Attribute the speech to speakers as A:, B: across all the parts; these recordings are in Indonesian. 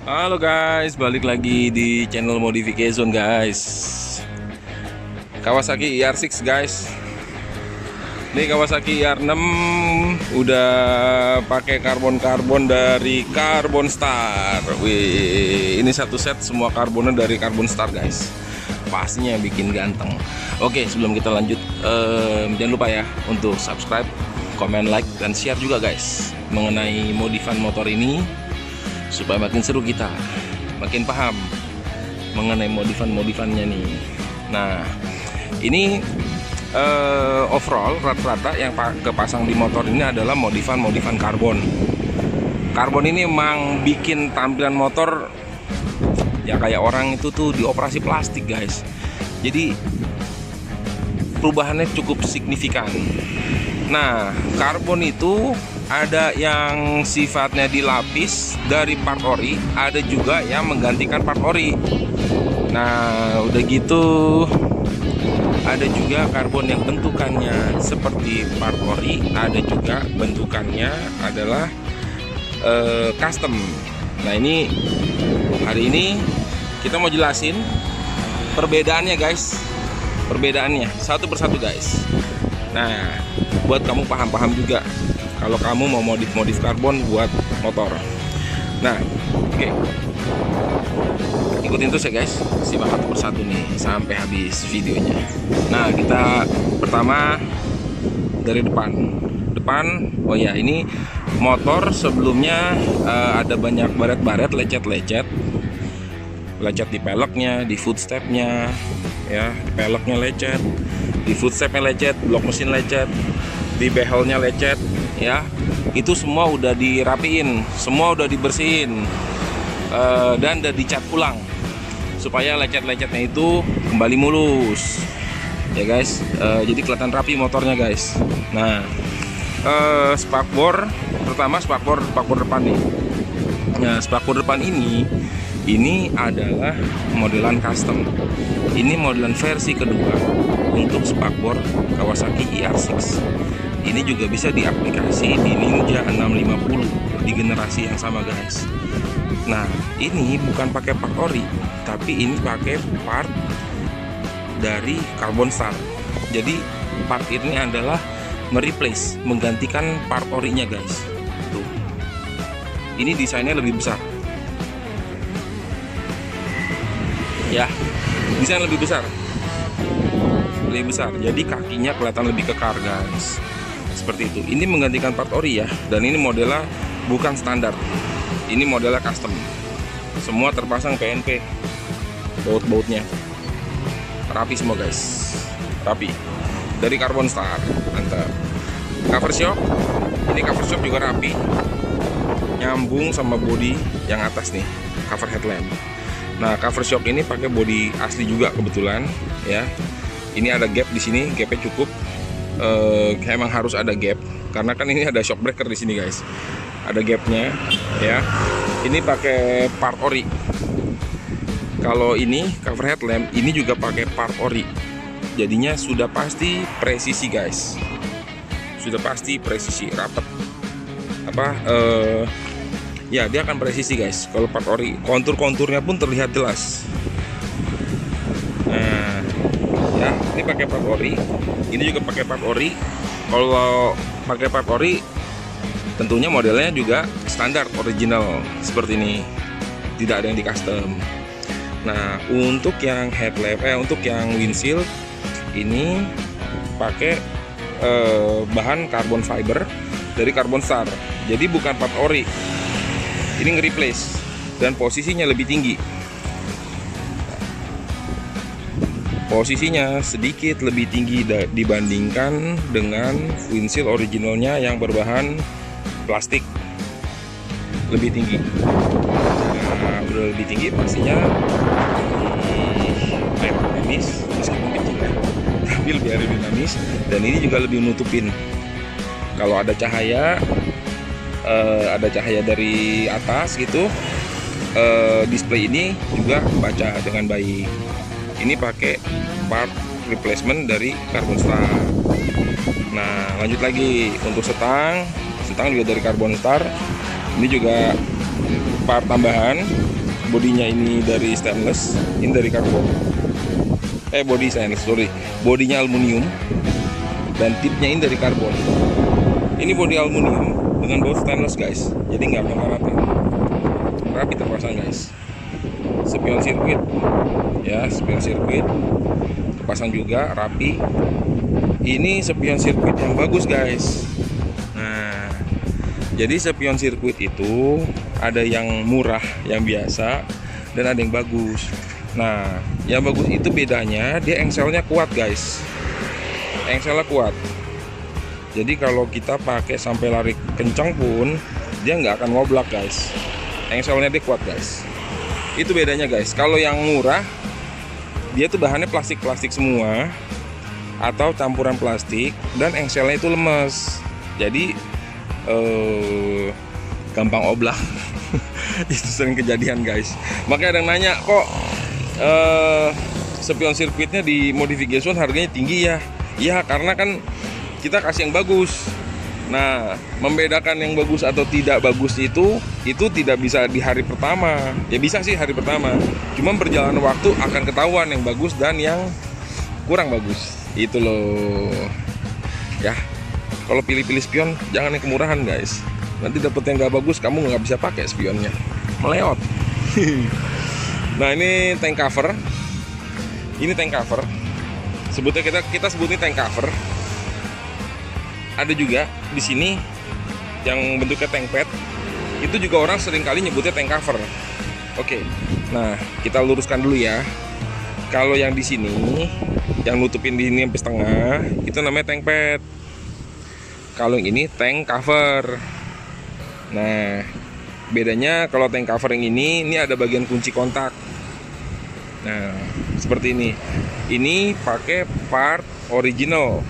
A: Halo guys, balik lagi di channel Modification guys. Kawasaki IR6 guys. Ini Kawasaki IR6 udah pakai karbon dari Carbon Star. Wih, ini satu set semua karbonnya dari Carbon Star guys. Pastinya bikin ganteng. Oke, sebelum kita lanjut, jangan lupa ya untuk subscribe, komen, like, dan share juga guys mengenai modifan motor ini, supaya makin seru kita, makin paham mengenai modifan-modifannya nih. Nah, ini overall rata-rata yang kepasang di motor ini adalah modifan karbon. Karbon ini emang bikin tampilan motor ya kayak orang itu tuh dioperasi plastik guys. Jadi perubahannya cukup signifikan. Nah, karbon itu ada yang sifatnya dilapis dari part ori, ada juga yang menggantikan part ori. Nah, udah gitu ada juga karbon yang bentukannya seperti part ori, ada juga bentukannya adalah custom. Nah, ini hari ini kita mau jelasin perbedaannya guys. Perbedaannya satu persatu guys. Nah, buat kamu paham-paham juga kalau kamu mau modif karbon buat motor. Nah, oke. Ikutin terus ya guys, simak satu persatu nih sampai habis videonya. Nah, kita pertama dari depan. Oh ya, ini motor sebelumnya ada banyak baret-baret, lecet di peleknya, di footstepnya, ya, di peleknya lecet, di footstepnya lecet, blok mesin lecet, di behelnya lecet, ya. Itu semua udah dirapiin, semua udah dibersihin, dan udah dicat ulang supaya lecet-lecetnya itu kembali mulus, ya guys. Jadi kelihatan rapi motornya guys. Nah, spakbor pertama, spakbor depan nih. Nah, spakbor depan ini adalah modelan custom. Ini modelan versi kedua untuk spakbor Kawasaki IR6. Ini juga bisa diaplikasi di Ninja 650 di generasi yang sama guys. Nah, ini bukan pakai part ori, tapi ini pakai part dari Carbon Star. Jadi part ini adalah mereplace, menggantikan part orinya guys. Tuh, ini desainnya lebih besar. Ya, desain lebih besar, jadi kakinya kelihatan lebih kekar guys, seperti itu. Ini menggantikan part ori ya, dan ini modelnya bukan standar, ini modelnya custom. Semua terpasang PNP, baut-bautnya rapi semua guys, rapi dari Carbon Star, mantap. Cover shock, ini cover shock juga rapi, nyambung sama bodi yang atas nih, cover headlamp. Nah, cover shock ini pakai bodi asli juga kebetulan, ya. Ini ada gap di sini, gapnya cukup. Emang harus ada gap karena kan ini ada shock breaker di sini guys. Ada gapnya, ya. Ini pakai part ori. Kalau ini cover headlamp, ini juga pakai part ori. Jadinya sudah pasti presisi guys. Sudah pasti presisi, rapet. Ya, dia akan presisi guys. Kalau part ori, konturnya pun terlihat jelas. Nah, ya, ini pakai part ori, ini juga pakai part ori. Kalau pakai part ori, tentunya modelnya juga standar original seperti ini, tidak ada yang di custom. Nah, untuk yang headlamp, untuk yang windshield ini pakai bahan carbon fiber dari Carbon Star. Jadi bukan part ori. Ini nge-replace dan posisinya lebih tinggi. Posisinya sedikit lebih tinggi dibandingkan dengan windshield originalnya yang berbahan plastik. Lebih tinggi. Nah, udah lebih tinggi pastinya aerodinamis, meskipun kecil ya, tapi lebih aerodinamis, dan ini juga lebih nutupin. Kalau ada cahaya dari atas gitu, display ini juga baca dengan baik. Ini pakai part replacement dari Carbon Star. Nah, lanjut lagi untuk setang juga dari Carbon Star. Ini juga part tambahan. Bodinya ini dari stainless, ini dari karbon. Body stainless, sorry. Bodinya aluminium dan tipnya ini dari karbon. Ini bodi aluminium dengan baut stainless guys, jadi nggak mengaratin. Rapi terpasang guys. Spion sirkuit, ya spion sirkuit terpasang juga rapi. Ini spion sirkuit yang bagus guys. Nah, jadi spion sirkuit itu ada yang murah, yang biasa, dan ada yang bagus. Nah, yang bagus itu bedanya dia engselnya kuat guys. Engselnya kuat. Jadi kalau kita pakai sampai lari kencang pun dia nggak akan ngoblak guys. Engselnya dia kuat guys. Itu bedanya guys. Kalau yang murah dia tuh bahannya plastik-plastik semua atau campuran plastik dan engselnya itu lemes. Jadi gampang oblak. Itu sering kejadian guys. Makanya ada yang nanya, kok spion sirkuitnya di modification harganya tinggi ya? Ya karena kan kita kasih yang bagus. Nah, membedakan yang bagus atau tidak bagus itu tidak bisa di hari pertama. Ya bisa sih hari pertama. Cuma berjalan waktu akan ketahuan yang bagus dan yang kurang bagus. Itu loh. Ya, kalau pilih-pilih spion jangan yang kemurahan guys. Nanti dapet yang nggak bagus, kamu nggak bisa pakai spionnya, meleot. Nah ini tank cover. Ini tank cover. Sebutnya kita sebutnya tank cover. Ada juga di sini yang bentuknya tank pad. Itu juga orang sering kali nyebutnya tank cover. Oke. Nah, kita luruskan dulu ya. Kalau yang di sini yang nutupin di sini sampai setengah, itu namanya tank pad. Kalau yang ini tank cover. Nah, bedanya kalau tank cover yang ini ada bagian kunci kontak. Nah, seperti ini. Ini pakai part original.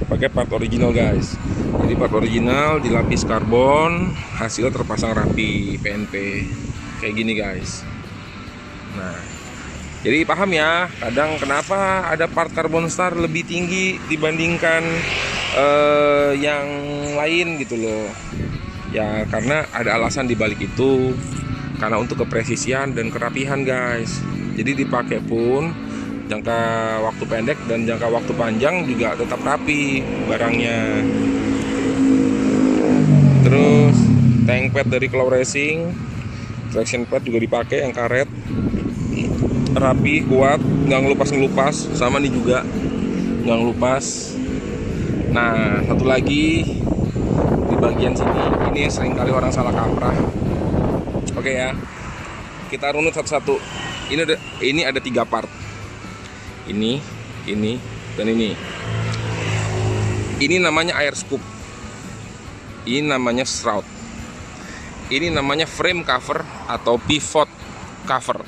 A: Pakai part original guys. Jadi part original dilapis karbon, hasilnya terpasang rapi PNP. Kayak gini guys. Nah, jadi paham ya, kadang kenapa ada part Carbon Star lebih tinggi dibandingkan yang lain gitu loh. Ya karena ada alasan dibalik itu, karena untuk kepresisian dan kerapihan guys. Jadi dipakai pun jangka waktu pendek dan jangka waktu panjang juga tetap rapi barangnya. Terus tank pad dari Claw Racing, traction pad juga dipakai yang karet, rapi, kuat, nggak ngelupas. Sama nih juga nggak ngelupas. Nah satu lagi di bagian sini, ini sering kali orang salah kaprah. Oke ya, kita runut satu-satu. Ini ada 3 part. Ini, dan ini. Ini namanya air scoop. Ini namanya shroud. Ini namanya frame cover atau pivot cover,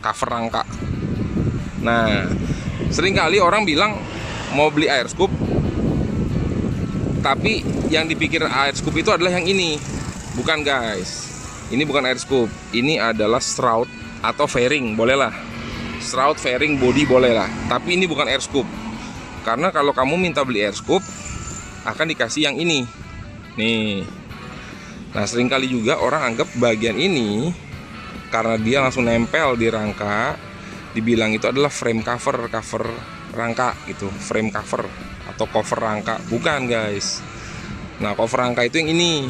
A: cover rangka. Nah, sering kali orang bilang mau beli air scoop, tapi yang dipikir air scoop itu adalah yang ini. Bukan guys, ini bukan air scoop. Ini adalah shroud atau fairing, boleh lah. Shroud, fairing, body boleh lah. Tapi ini bukan air scoop. Karena kalau kamu minta beli air scoop, akan dikasih yang ini. Nih. Nah sering kali juga orang anggap bagian ini, karena dia langsung nempel di rangka, dibilang itu adalah frame cover, cover rangka gitu. Frame cover atau cover rangka. Bukan guys. Nah cover rangka itu yang ini,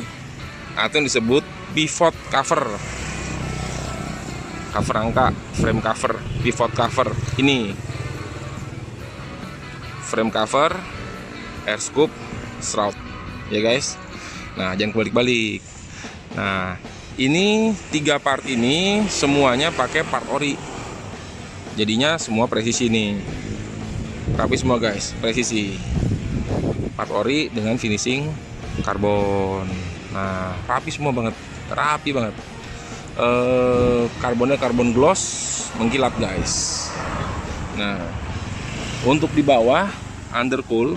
A: atau yang disebut pivot cover. Cover rangka, frame cover, pivot cover. Ini frame cover, air scoop, shroud. Ya guys. Nah jangan kebalik-balik. Nah ini 3 part ini semuanya pakai part ori. Jadinya semua presisi nih. Rapi semua guys, presisi. Part ori dengan finishing karbon. Nah rapi semua banget, rapi banget. Karbonnya karbon gloss mengkilat guys. Nah untuk di bawah undercool,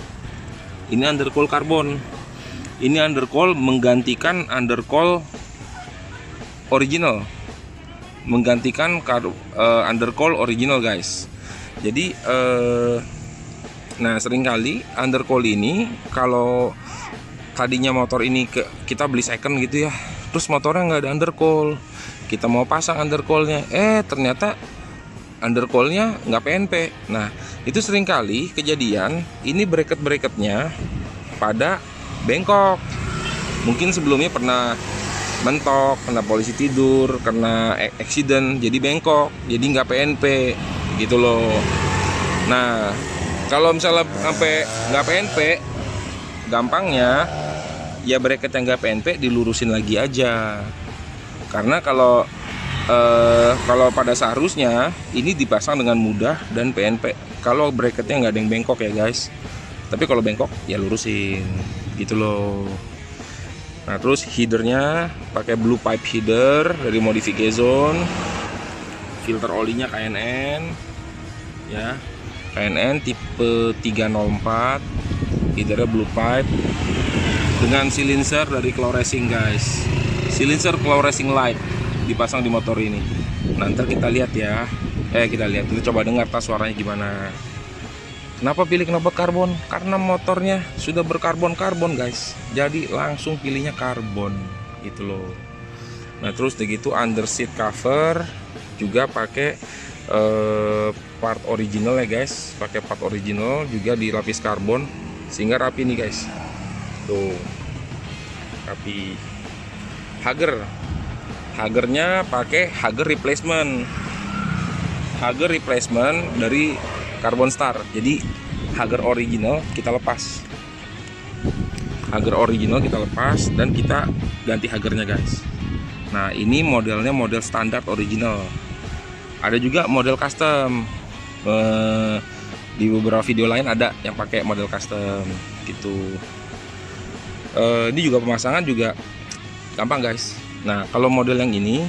A: ini undercool karbon. Ini undercool menggantikan undercool original, menggantikan undercool original guys. Jadi nah seringkali undercool ini kalau tadinya motor ini kita beli second gitu ya, terus motornya nggak ada undercoil. Kita mau pasang undercoilnya, ternyata undercoilnya nggak PNP. Nah, itu seringkali kejadian ini bracket-bracketnya pada bengkok. Mungkin sebelumnya pernah mentok, kena polisi tidur, kena accident, jadi bengkok, jadi nggak PNP gitu loh. Nah, kalau misalnya sampai nggak PNP, gampangnya ya bracket yang nggak PNP dilurusin lagi aja. Karena kalau pada seharusnya ini dipasang dengan mudah dan PNP kalau bracketnya nggak ada yang bengkok ya guys. Tapi kalau bengkok ya lurusin gitu loh. Nah, terus headernya pakai blue pipe header dari Modification. Filter olinya KNN ya, KNN tipe 304, headernya blue pipe dengan silencer dari Claw Racing guys. Silencer Claw Racing Light dipasang di motor ini. Nanti kita lihat ya. Kita coba dengar tas suaranya gimana. Kenapa pilih knalpot karbon? Karena motornya sudah berkarbon-karbon guys. Jadi langsung pilihnya karbon gitu loh. Nah, terus begitu under seat cover juga pakai part original ya guys. Pakai part original juga dilapis karbon sehingga rapi nih guys. Tuh. Rapi. Hagernya pakai hager replacement. Hager replacement dari Carbon Star. Jadi hager original kita lepas. Hager original kita lepas dan kita ganti hagernya guys. Nah, ini modelnya model standar original. Ada juga model custom. Di beberapa video lain ada yang pakai model custom gitu. Ini juga pemasangan juga gampang guys. Nah, kalau model yang ini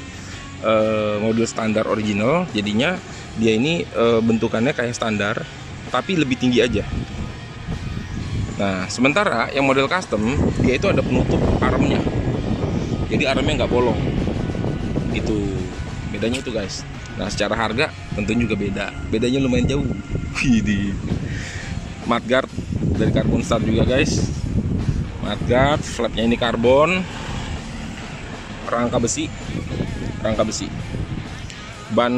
A: model standar original, jadinya dia ini bentukannya kayak standar tapi lebih tinggi aja. Nah, sementara yang model custom dia itu ada penutup armnya, jadi armnya nggak bolong. Itu bedanya itu guys. Nah, secara harga tentunya juga bedanya lumayan jauh. Widih. Mudguard dari Carbon Star juga guys. Mudguard, flapnya ini karbon, rangka besi. Ban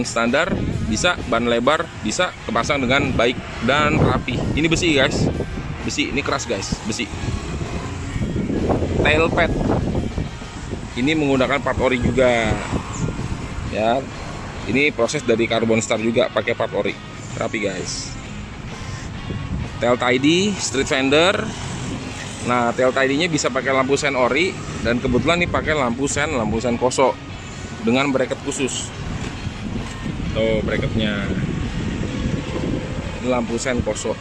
A: standar bisa, ban lebar bisa, kepasang dengan baik dan rapi. Ini besi guys, besi ini keras guys, besi. Tail pad ini menggunakan part ori juga ya. Ini proses dari Carbon Star juga pakai part ori, rapi guys. Tail tidy street fender. Nah, tail tidy-nya bisa pakai lampu sen ori dan kebetulan nih pakai lampu sen koso dengan bracket khusus. Tuh bracketnya. Ini lampu sen koso.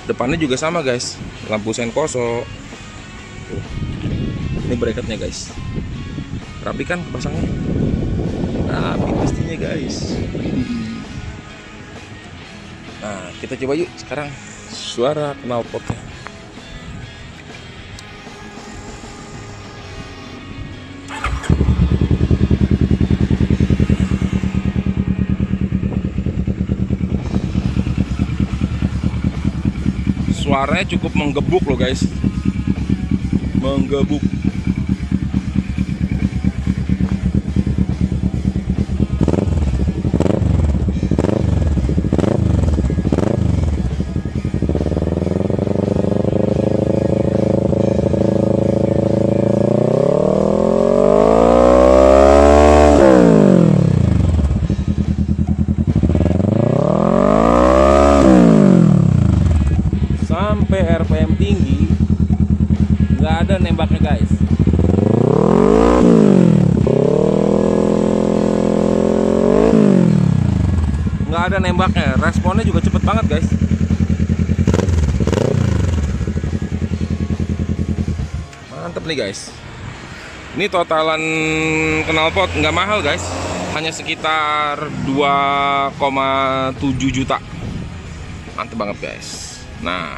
A: Depannya juga sama guys, lampu sen koso. Tuh. Ini bracketnya guys. Rapi kan kepasangnya? Rapi pastinya guys. Nah, kita coba yuk sekarang suara knalpotnya. Suaranya cukup menggebuk loh guys, menggebuk. Sampai RPM tinggi nggak ada nembaknya guys. Nggak ada nembaknya, responnya juga cepet banget guys. Mantep nih guys. Ini totalan knalpot nggak mahal guys, hanya sekitar 2,7 juta. Mantep banget guys. Nah,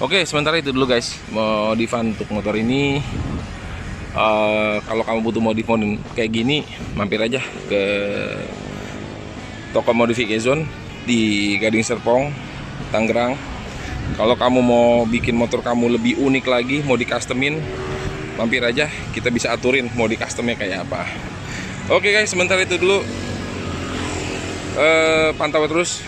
A: oke, sementara itu dulu guys modifan untuk motor ini. Kalau kamu butuh modif kayak gini, mampir aja ke toko Modification di Gading Serpong, Tangerang. Kalau kamu mau bikin motor kamu lebih unik lagi, mau di customin, mampir aja, kita bisa aturin mau di customnya kayak apa. Oke guys, sementara itu dulu. Pantau terus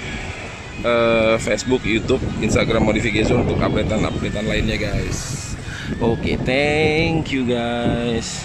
A: Facebook, YouTube, Instagram Modification untuk updatean lainnya guys. Oke, thank you guys.